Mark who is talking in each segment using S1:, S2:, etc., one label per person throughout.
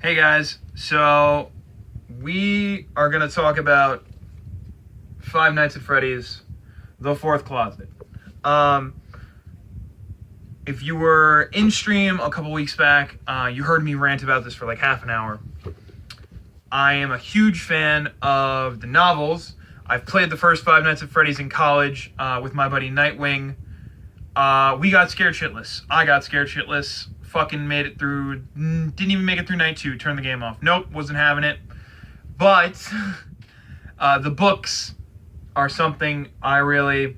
S1: Hey guys, so we are going to talk about Five Nights at Freddy's, The Fourth Closet. If you were in stream a couple weeks back, you heard me rant about this for like half an hour. I am a huge fan of the novels. I've played the first Five Nights at Freddy's in college with my buddy Nightwing. We got scared shitless. I got scared shitless. Fucking made it through, didn't even make it through night 2, turned the game off. Nope, wasn't having it. But the books are something I really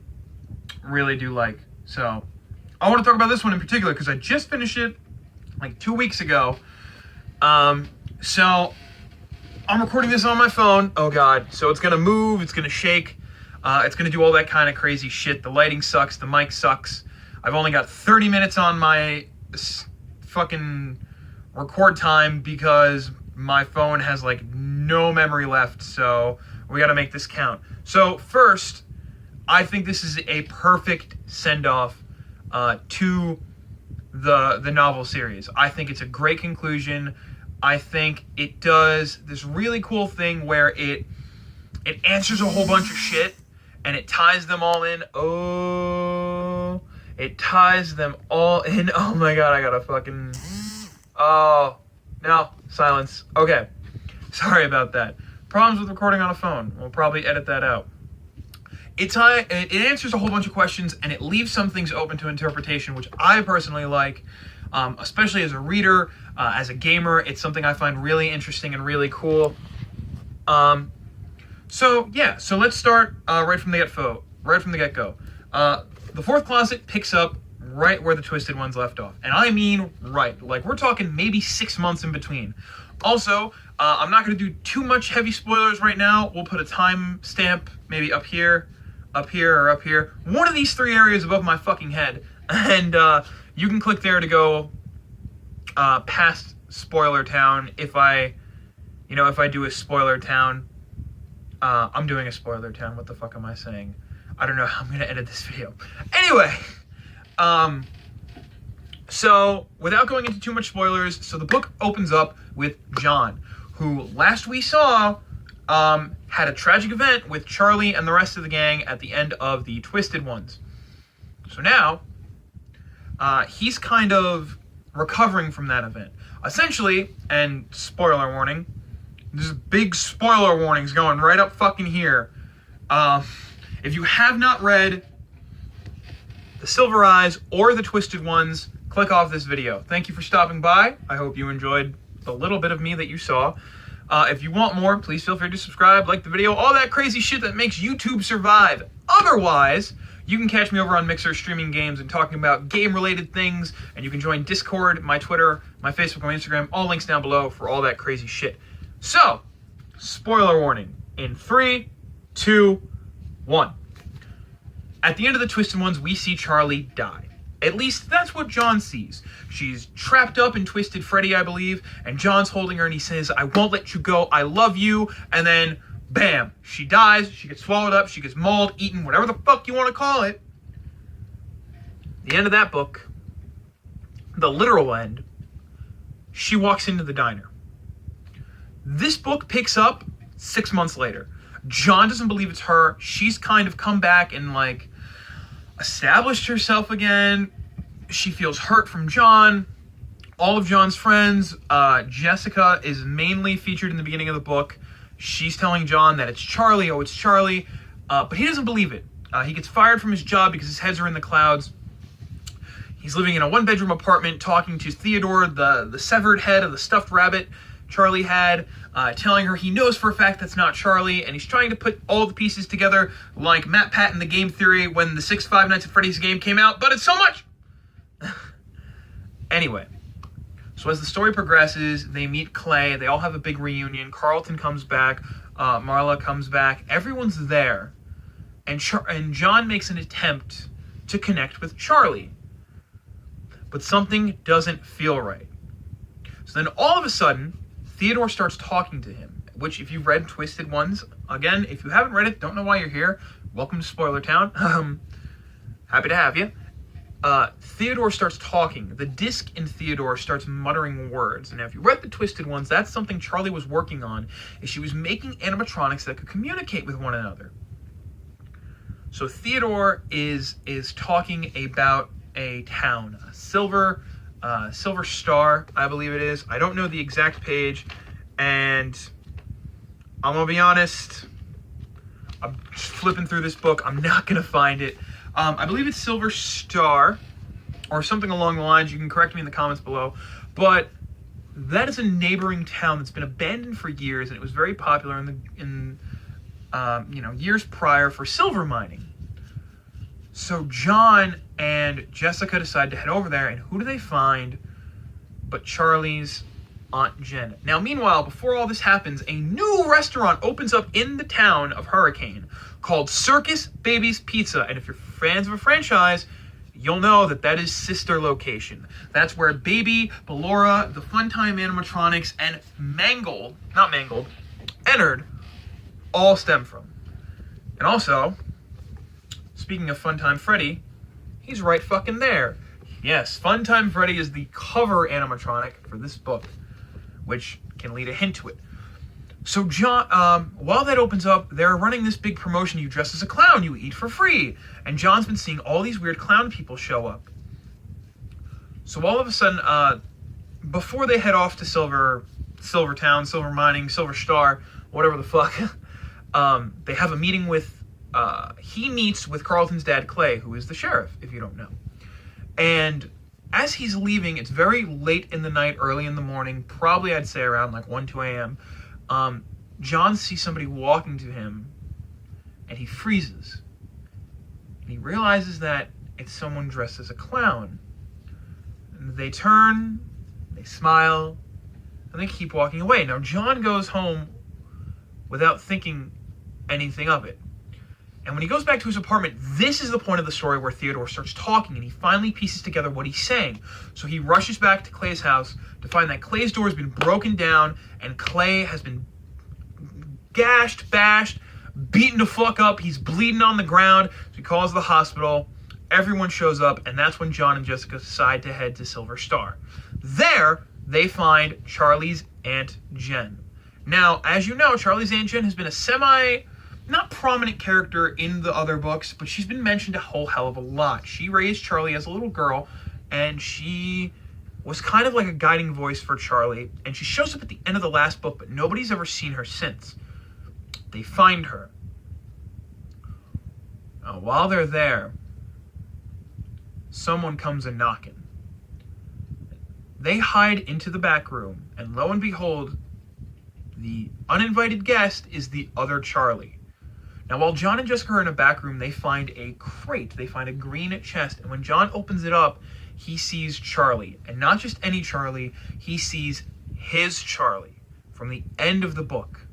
S1: do like. So I want to talk about this one in particular because I just finished it like 2 weeks ago. So I'm recording this on my phone. Oh god. So it's going to move, it's going to shake. It's going to do all that kind of crazy shit. The lighting sucks, the mic sucks. I've only got 30 minutes on my fucking record time because my phone has like no memory left, so we got to make this count. So first, I think this is a perfect send-off to the novel series. I think it's a great conclusion. I think it does this really cool thing where it answers a whole bunch of shit and it ties them all in. It ties them all in. Oh my god, I gotta fucking... Oh, no, silence. Okay, sorry about that. Problems with recording on a phone. We'll probably edit that out. It answers a whole bunch of questions, and it leaves some things open to interpretation, which I personally like, especially as a reader, as a gamer. It's something I find really interesting and really cool. So let's start right from the get-go. The Fourth Closet picks up right where the Twisted Ones left off. And I mean right. Like, we're talking maybe 6 months in between. Also, I'm not going to do too much heavy spoilers right now. We'll put a time stamp maybe up here, or up here. One of these 3 areas above my fucking head. And you can click there to go past Spoiler Town if I do a Spoiler Town. I'm doing a Spoiler Town. What the fuck am I saying? I don't know how I'm going to edit this video. Anyway, so without going into too much spoilers, so the book opens up with John, who last we saw had a tragic event with Charlie and the rest of the gang at the end of the Twisted Ones. So now, he's kind of recovering from that event. Essentially, and spoiler warning, there's big spoiler warnings going right up fucking here. If you have not read The Silver Eyes or The Twisted Ones, click off this video. Thank you for stopping by. I hope you enjoyed the little bit of me that you saw. If you want more, please feel free to subscribe, like the video, all that crazy shit that makes YouTube survive. Otherwise, you can catch me over on Mixer streaming games and talking about game-related things, and you can join Discord, my Twitter, my Facebook, my Instagram, all links down below for all that crazy shit. So, spoiler warning in 3, 2, 1. At the end of the Twisted Ones, we see Charlie die. At least that's what John sees. She's trapped up in Twisted Freddy, I believe, and John's holding her and he says, "I won't let you go, I love you," and then, bam, she dies, she gets swallowed up, she gets mauled, eaten, whatever the fuck you want to call it. The end of that book, the literal end, she walks into the diner. This book picks up 6 months later. John doesn't believe it's her. She's kind of come back and like established herself again. She feels hurt from John. All of John's friends, Jessica is mainly featured in the beginning of the book. She's telling John that it's Charlie, it's Charlie, but he doesn't believe it. He gets fired from his job because his heads are in the clouds. He's living in a 1-bedroom apartment talking to Theodore, the severed head of the stuffed rabbit Charlie had, telling her he knows for a fact that's not Charlie, and he's trying to put all the pieces together like Matt Patton, the game theory, when the 6 Five Nights at Freddy's game came out, but it's so much! Anyway, so as the story progresses, they meet Clay, they all have a big reunion, Carlton comes back, Marla comes back, everyone's there, and John makes an attempt to connect with Charlie, but something doesn't feel right. So then all of a sudden, Theodore starts talking to him, which if you've read Twisted Ones, again, if you haven't read it, don't know why you're here, welcome to Spoiler Town, happy to have you. Theodore starts talking. The disc in Theodore starts muttering words. And now, if you read the Twisted Ones, that's something Charlie was working on, is she was making animatronics that could communicate with one another. So Theodore is talking about a town, a Silver Star, I believe it is. I don't know the exact page, and I'm gonna be honest, I'm just flipping through this book. I'm not gonna find it. I believe it's Silver Star, or something along the lines. You can correct me in the comments below. But that is a neighboring town that's been abandoned for years, and it was very popular in years prior for silver mining. So John and Jessica decide to head over there, and who do they find but Charlie's Aunt Jen? Now, meanwhile, before all this happens, a new restaurant opens up in the town of Hurricane called Circus Baby's Pizza. And if you're fans of a franchise, you'll know that that is sister location. That's where Baby, Ballora, the Funtime animatronics, and Ennard all stem from. And also, speaking of Funtime Freddy, he's right fucking there. Yes, Funtime Freddy is the cover animatronic for this book, which can lead a hint to it. So John, while that opens up, they're running this big promotion. You dress as a clown, you eat for free. And John's been seeing all these weird clown people show up. So all of a sudden, before they head off to Silver Town, Silver Mining, Silver Star, whatever the fuck, they have a meeting with, he meets with Carlton's dad, Clay, who is the sheriff, if you don't know. And as he's leaving, it's very late in the night, early in the morning, probably I'd say around like 1, 2 a.m., John sees somebody walking to him, and he freezes. And he realizes that it's someone dressed as a clown. And they turn, they smile, and they keep walking away. Now, John goes home without thinking anything of it. And when he goes back to his apartment, this is the point of the story where Theodore starts talking, and he finally pieces together what he's saying. So he rushes back to Clay's house to find that Clay's door has been broken down, and Clay has been gashed, bashed, beaten the fuck up. He's bleeding on the ground. So he calls the hospital. Everyone shows up, and that's when John and Jessica decide to head to Silver Star. There, they find Charlie's Aunt Jen. Now, as you know, Charlie's Aunt Jen has been a not prominent character in the other books, but she's been mentioned a whole hell of a lot. She raised Charlie as a little girl, and she was kind of like a guiding voice for Charlie, and she shows up at the end of the last book, but nobody's ever seen her since. They find her. While they're there, someone comes a-knocking. They hide into the back room, and lo and behold, the uninvited guest is the other Charlie. Now, while John and Jessica are in a back room, they find a crate. They find a green chest. And when John opens it up, he sees Charlie. And not just any Charlie, he sees his Charlie from the end of the book.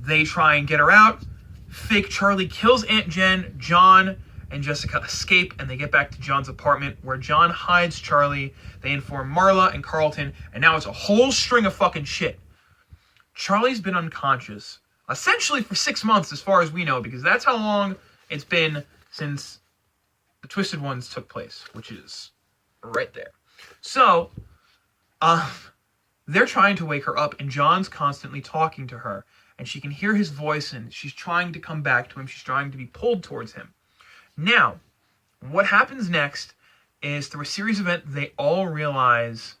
S1: They try and get her out. Fake Charlie kills Aunt Jen. John and Jessica escape, and they get back to John's apartment, where John hides Charlie. They inform Marla and Carlton, and now it's a whole string of fucking shit. Charlie's been unconscious essentially for 6 months, as far as we know, because that's how long it's been since the Twisted Ones took place, which is right there. So, they're trying to wake her up, and John's constantly talking to her, and she can hear his voice, and she's trying to come back to him. She's trying to be pulled towards him. Now, what happens next is, through a series of events, they all realize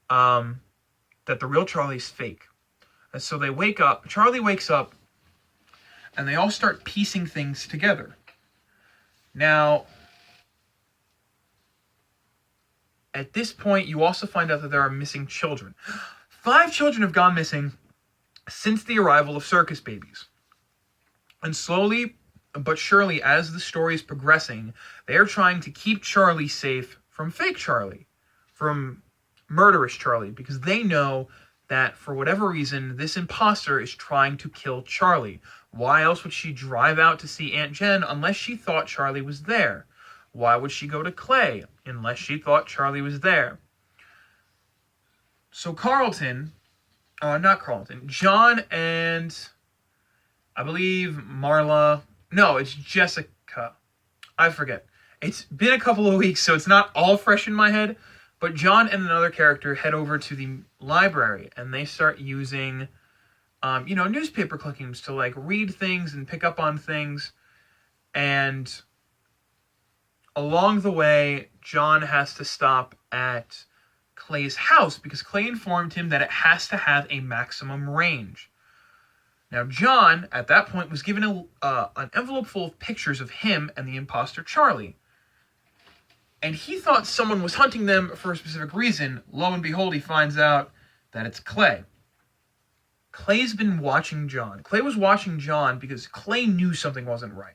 S1: that the real Charlie's fake. And so they wake up, Charlie wakes up, and they all start piecing things together. Now, at this point, you also find out that there are missing children. 5 children have gone missing since the arrival of Circus Babies. And slowly but surely, as the story is progressing, they are trying to keep Charlie safe from fake Charlie, from murderous Charlie, because they know that for whatever reason, this imposter is trying to kill Charlie. Why else would she drive out to see Aunt Jen unless she thought Charlie was there? Why would she go to Clay unless she thought Charlie was there? So John and I believe Marla, no, it's Jessica. I forget. It's been a couple of weeks, so it's not all fresh in my head. But John and another character head over to the library, and they start using, newspaper clippings to like read things and pick up on things. And along the way, John has to stop at Clay's house because Clay informed him that it has to have a maximum range. Now, John, at that point, was given an envelope full of pictures of him and the imposter Charlie. And he thought someone was hunting them for a specific reason. Lo and behold, he finds out that it's Clay. Clay's been watching John. Clay was watching John because Clay knew something wasn't right.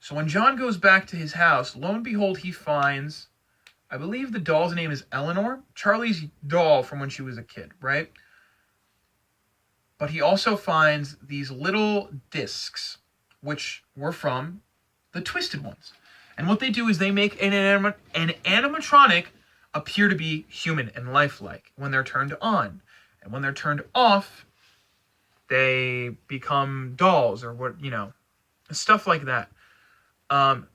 S1: So when John goes back to his house, lo and behold, he finds, I believe the doll's name is Eleanor, Charlie's doll from when she was a kid, right? But he also finds these little discs, which were from the Twisted Ones. And what they do is they make an animatronic appear to be human and lifelike when they're turned on. And when they're turned off, they become dolls or stuff like that.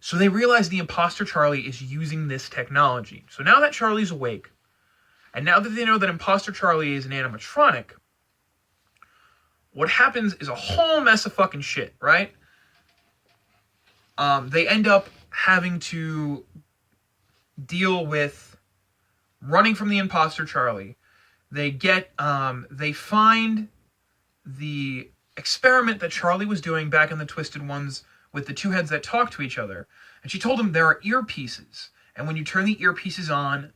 S1: So they realize the imposter Charlie is using this technology. So now that Charlie's awake, and now that they know that imposter Charlie is an animatronic, what happens is a whole mess of fucking shit, right? They end up having to deal with running from the imposter Charlie. They find the experiment that Charlie was doing back in the Twisted Ones with the two heads that talk to each other. And she told them there are earpieces. And when you turn the earpieces on,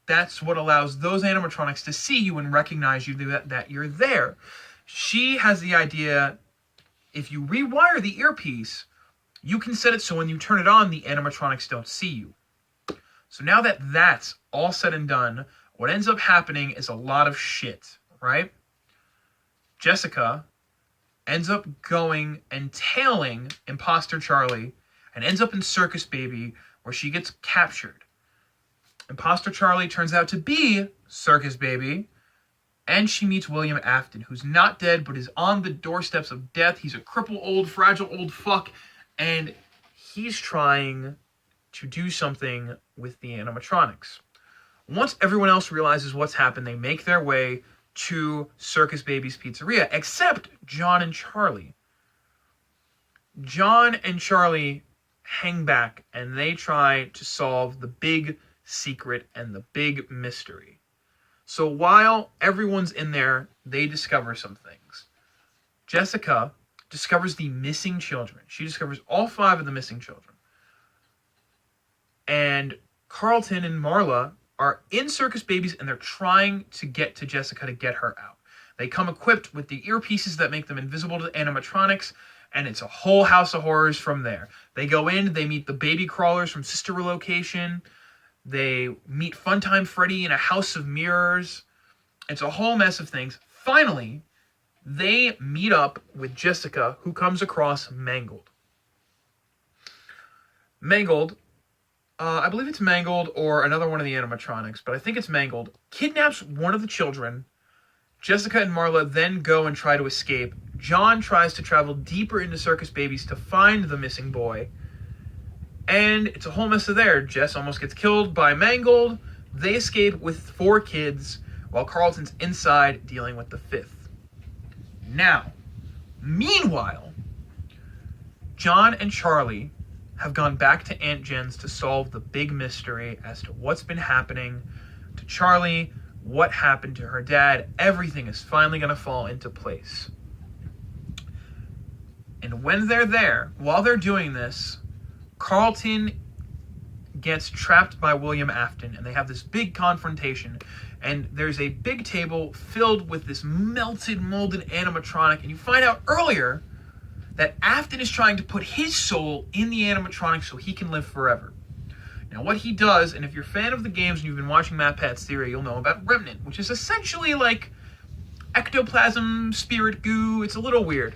S1: that's what allows those animatronics to see you and recognize you that you're there. She has the idea, if you rewire the earpiece, you can set it so when you turn it on, the animatronics don't see you. So now that that's all said and done, what ends up happening is a lot of shit, right? Jessica ends up going and tailing imposter Charlie and ends up in Circus Baby where she gets captured. Imposter Charlie turns out to be Circus Baby, and she meets William Afton, who's not dead but is on the doorsteps of death. He's a crippled, old, fragile old fuck, and he's trying to do something with the animatronics. Once everyone else realizes what's happened, they make their way to Circus Baby's pizzeria, except John and Charlie. John and Charlie hang back, and they try to solve the big secret and the big mystery. So while everyone's in there, they discover some things. Jessica discovers the missing children. She discovers all 5 of the missing children. And Carlton and Marla are in Circus Babies, and they're trying to get to Jessica to get her out. They come equipped with the earpieces that make them invisible to animatronics, and it's a whole house of horrors from there. They go in, they meet the baby crawlers from Sister Relocation. They meet Funtime Freddy in a house of mirrors. It's a whole mess of things. Finally, they meet up with Jessica, who comes across Mangled. Mangled, I believe it's Mangled or another one of the animatronics, but I think it's Mangled, kidnaps one of the children. Jessica and Marla then go and try to escape. John tries to travel deeper into Circus Babies to find the missing boy. And it's a whole mess of there. Jess almost gets killed by Mangled. They escape with 4 kids, while Carlton's inside dealing with the 5th. Now, meanwhile, John and Charlie have gone back to Aunt Jen's to solve the big mystery as to what's been happening to Charlie, what happened to her dad. Everything is finally going to fall into place. And when they're there, while they're doing this, Carlton gets trapped by William Afton, and they have this big confrontation. And there's a big table filled with this melted, molded animatronic, and you find out earlier that Afton is trying to put his soul in the animatronic so he can live forever. Now, what he does, and if you're a fan of the games and you've been watching Matt Pat's Theory, you'll know about Remnant, which is essentially like ectoplasm, spirit goo. It's a little weird.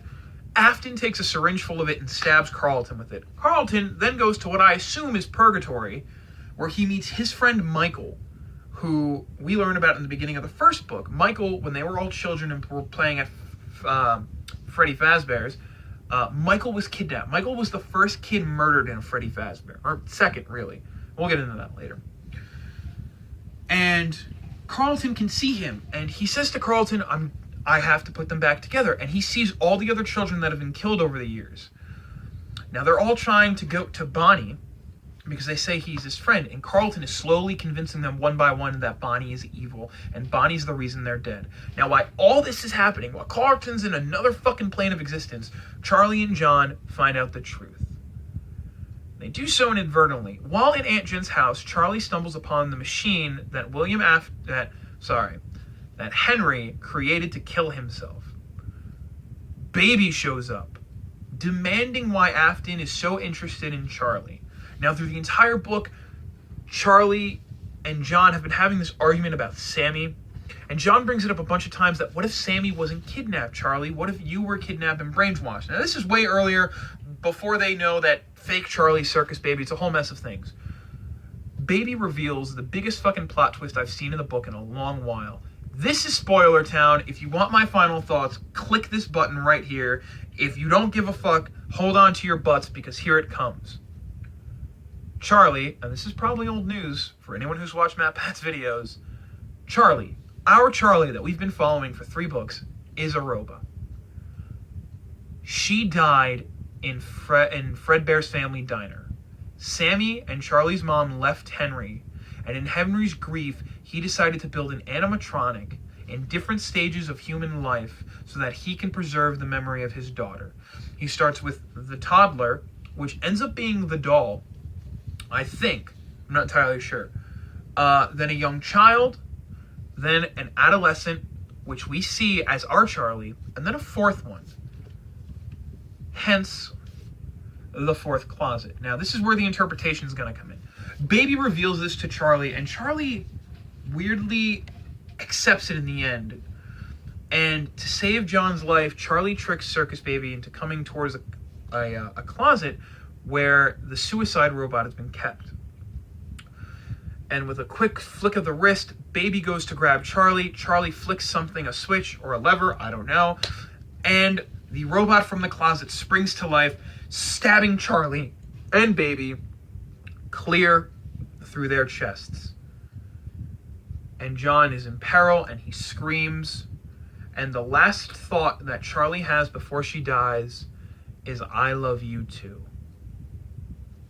S1: Afton takes a syringe full of it and stabs Carlton with it. Carlton then goes to what I assume is Purgatory, where he meets his friend Michael, who we learn about in the beginning of the first book. Michael, when they were all children and were playing at Freddy Fazbear's, Michael was kidnapped. Michael was the first kid murdered in a Freddy Fazbear. Or second, really. We'll get into that later. And Carlton can see him, and he says to Carlton, I have to put them back together. And he sees all the other children that have been killed over the years. Now, they're all trying to go to Bonnie, because they say he's his friend, and Carlton is slowly convincing them one by one that Bonnie is evil, and Bonnie's the reason they're dead. Now, while all this is happening, while Carlton's in another fucking plane of existence, Charlie and John find out the truth. They do so inadvertently. While in Aunt Jen's house, Charlie stumbles upon the machine that that Henry created to kill himself. Baby shows up, demanding why Afton is so interested in Charlie. Now, through the entire book, Charlie and John have been having this argument about Sammy, and John brings it up a bunch of times that what if Sammy wasn't kidnapped, Charlie? What if you were kidnapped and brainwashed? Now, this is way earlier, before they know that fake Charlie's circus baby. It's a whole mess of things. Baby reveals the biggest fucking plot twist I've seen in the book in a long while. This is Spoiler Town. If you want my final thoughts, click this button right here. If you don't give a fuck, hold on to your butts, because here it comes. Charlie, and this is probably old news for anyone who's watched Matt Pat's videos, Charlie, our Charlie that we've been following for 3 books, is a robot. She died in Fredbear's Family Diner. Sammy and Charlie's mom left Henry, and in Henry's grief, he decided to build an animatronic in different stages of human life so that he can preserve the memory of his daughter. He starts with the toddler, which ends up being the doll, I think. I'm not entirely sure. Then a young child, then an adolescent, which we see as our Charlie, and then a 4th one. Hence, the 4th closet. Now, this is where the interpretation is going to come in. Baby reveals this to Charlie, and Charlie weirdly accepts it in the end. And to save John's life, Charlie tricks Circus Baby into coming towards a closet where the suicide robot has been kept. And with a quick flick of the wrist, Baby goes to grab Charlie. Charlie flicks something, a switch or a lever, I don't know. And the robot from the closet springs to life, stabbing Charlie and Baby clear through their chests. And John is in peril, and he screams. And the last thought that Charlie has before she dies is, "I love you too."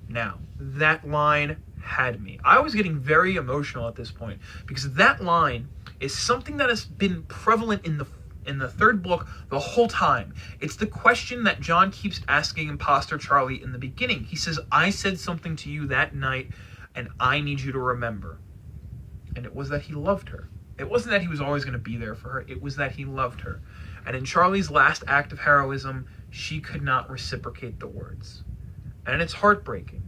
S1: Now, that line had me. I was getting very emotional at this point, because that line is something that has been prevalent in the 3rd book the whole time. It's the question that John keeps asking imposter Charlie in the beginning. He says, "I said something to you that night, and I need you to remember." And it was that he loved her. It wasn't that he was always going to be there for her. It was that he loved her. And in Charlie's last act of heroism, she could not reciprocate the words. And it's heartbreaking.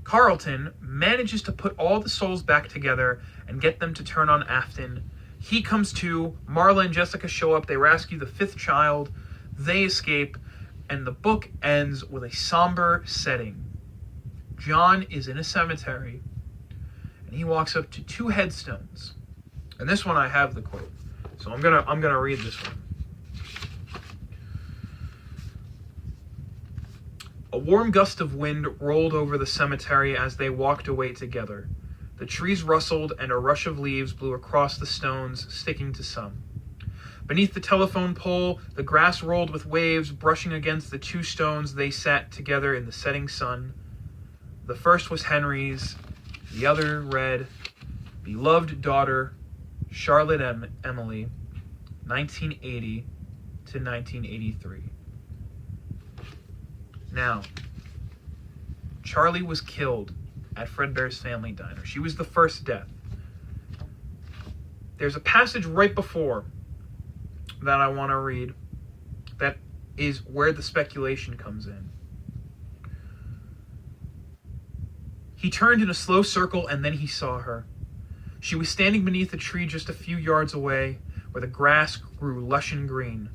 S1: Carlton manages to put all the souls back together and get them to turn on Afton. He comes to, Marla and Jessica show up, they rescue the 5th child, they escape, and the book ends with a somber setting. John is in a cemetery, and he walks up to 2 headstones. And this one I have the quote, so I'm gonna read this one. A warm gust of wind rolled over the cemetery as they walked away together. The trees rustled, and a rush of leaves blew across the stones, sticking to some. Beneath the telephone pole, the grass rolled with waves, brushing against the 2 stones they sat together in the setting sun. The first was Henry's, the other read, "Beloved daughter, Charlotte Emily, 1980 to 1983. Now, Charlie was killed at Fredbear's Family Diner. She was the first death. There's a passage right before that I want to read that is where the speculation comes in. He turned in a slow circle, and then he saw her. She was standing beneath a tree just a few yards away, where the grass grew lush and green.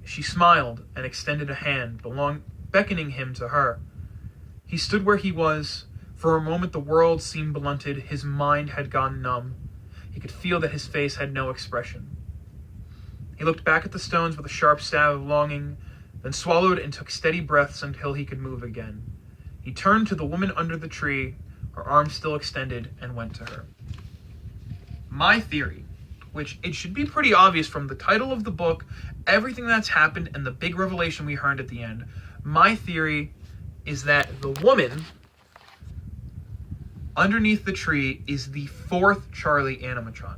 S1: She smiled and extended a hand, beckoning him to her. He stood where he was. For a moment the world seemed blunted, his mind had gone numb. He could feel that his face had no expression. He looked back at the stones with a sharp stab of longing, then swallowed and took steady breaths until he could move again. He turned to the woman under the tree, her arms still extended, and went to her. My theory, which it should be pretty obvious from the title of the book, everything that's happened, and the big revelation we heard at the end, my theory is that the woman underneath the tree is the fourth Charlie animatronic.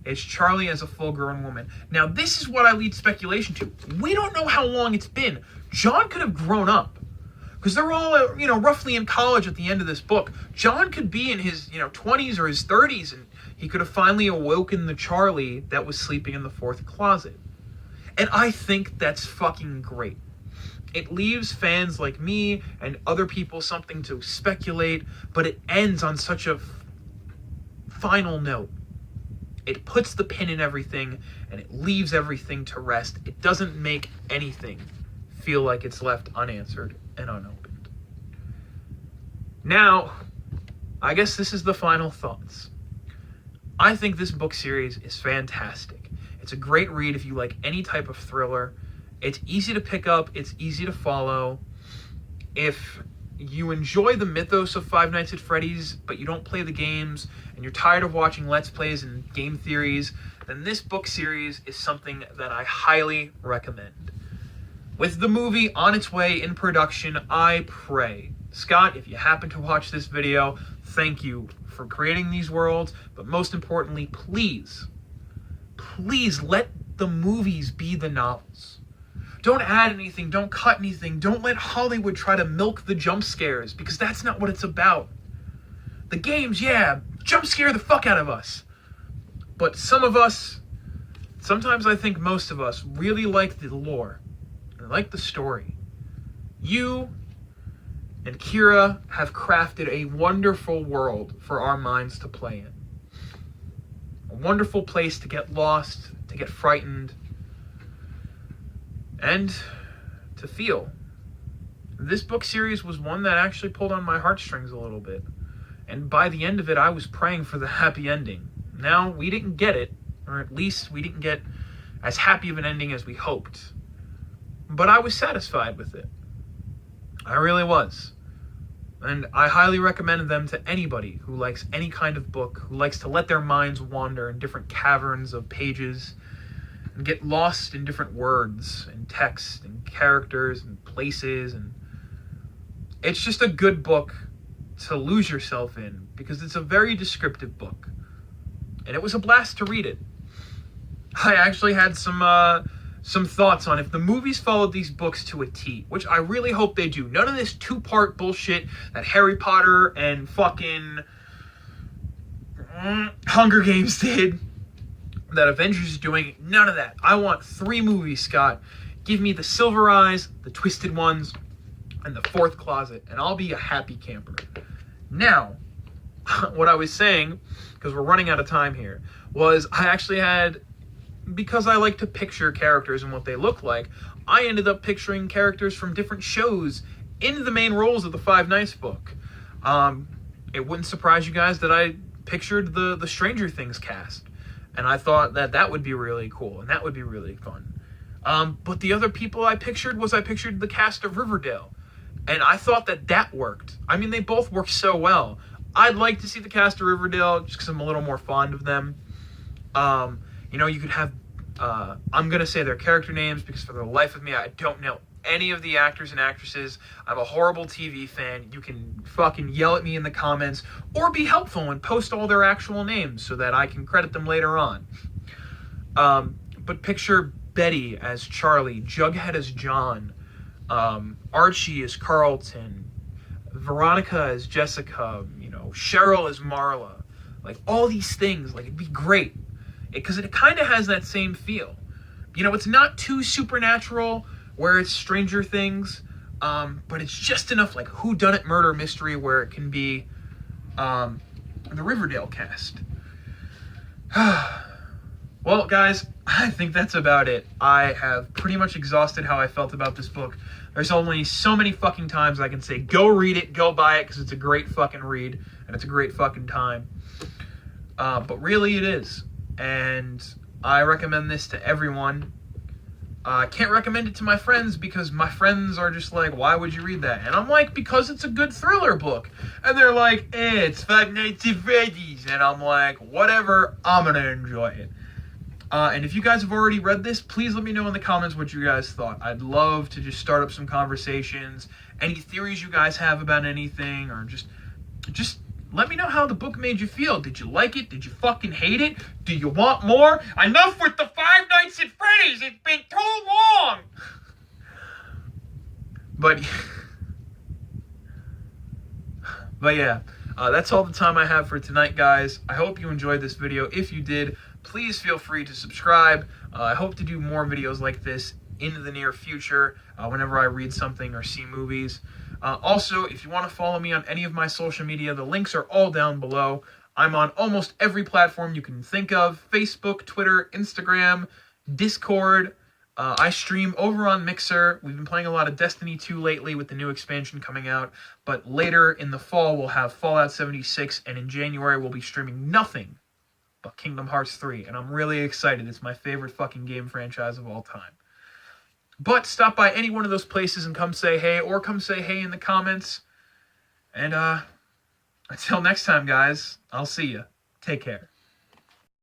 S1: It's Charlie as a full-grown woman. Now, this is what I lead speculation to. We don't know how long it's been. John could have grown up. Because they're all, roughly in college at the end of this book. John could be in his, 20s or his 30s, and he could have finally awoken the Charlie that was sleeping in the fourth closet. And I think that's fucking great. It leaves fans like me and other people something to speculate, but it ends on such a final note. It puts the pin in everything, and it leaves everything to rest. It doesn't make anything feel like it's left unanswered and unopened. Now, I guess this is the final thoughts. I think this book series is fantastic. It's a great read if you like any type of thriller. It's easy to pick up. It's easy to follow. If you enjoy the mythos of Five Nights at Freddy's, but you don't play the games, and you're tired of watching Let's Plays and game theories, then this book series is something that I highly recommend. With the movie on its way in production, I pray. Scott, if you happen to watch this video, thank you for creating these worlds, but most importantly, please let the movies be the novels. Don't add anything, don't cut anything, don't let Hollywood try to milk the jump scares, because that's not what it's about. The games, yeah, jump scare the fuck out of us. But some of us, sometimes I think most of us, really like the lore, and like the story. You and Kira have crafted a wonderful world for our minds to play in. A wonderful place to get lost, to get frightened, and to feel. This book series was one that actually pulled on my heartstrings a little bit. And by the end of it, I was praying for the happy ending. Now, we didn't get it, or at least we didn't get as happy of an ending as we hoped. But I was satisfied with it. I really was. And I highly recommend them to anybody who likes any kind of book, who likes to let their minds wander in different caverns of pages, and get lost in different words and text and characters and places. And it's just a good book to lose yourself in, because it's a very descriptive book. And it was a blast to read it. I actually had some thoughts on if the movies followed these books to a T, which I really hope they do. None of this two-part bullshit that Harry Potter and fucking Hunger Games did, that Avengers is doing. None of that. I want 3 movies, Scott. Give me the Silver Eyes, the Twisted Ones, and the Fourth Closet, and I'll be a happy camper. Now, what I was saying, because we're running out of time here, was I actually had, because I like to picture characters and what they look like, I ended up picturing characters from different shows in the main roles of the Five Nights book. It wouldn't surprise you guys that I pictured the Stranger Things cast. And I thought that would be really cool, and that would be really fun. But the other people I pictured the cast of Riverdale. And I thought that worked. I mean, they both work so well. I'd like to see the cast of Riverdale, just because I'm a little more fond of them. You could have, I'm going to say their character names, because for the life of me, I don't know any of the actors and actresses. I'm a horrible TV fan. You can fucking yell at me in the comments, or be helpful and post all their actual names so that I can credit them later on. But picture Betty as Charlie, Jughead as John, Archie as Carlton, Veronica as Jessica, Cheryl as Marla. Like, all these things, like, it'd be great. Because it kind of has that same feel. It's not too supernatural, where it's Stranger Things, but it's just enough like whodunit murder mystery where it can be the Riverdale cast. Well, guys, I think that's about it. I have pretty much exhausted how I felt about this book. There's only so many fucking times I can say, go read it, go buy it, because it's a great fucking read, and it's a great fucking time. But really it is. And I recommend this to everyone. I can't recommend it to my friends because my friends are just like, why would you read that? And I'm like, because it's a good thriller book. And they're like, it's Five Nights at Freddy's. And I'm like, whatever, I'm going to enjoy it. And if you guys have already read this, please let me know in the comments what you guys thought. I'd love to just start up some conversations. Any theories you guys have about anything, or just let me know how the book made you feel. Did you like it? Did you fucking hate it? Do you want more? Enough with the Five Nights at Freddy's. It's been too long. But yeah, that's all the time I have for tonight, guys. I hope you enjoyed this video. If you did, please feel free to subscribe. I hope to do more videos like this in the near future whenever I read something or see movies. Also, if you want to follow me on any of my social media, the links are all down below. I'm on almost every platform you can think of: Facebook, Twitter, Instagram, Discord. I stream over on Mixer. We've been playing a lot of Destiny 2 lately with the new expansion coming out, but later in the fall we'll have Fallout 76, and in January we'll be streaming nothing but Kingdom Hearts 3, and I'm really excited. It's my favorite fucking game franchise of all time. But stop by any one of those places and come say hey, or come say hey in the comments. And until next time, guys, I'll see ya. Take care.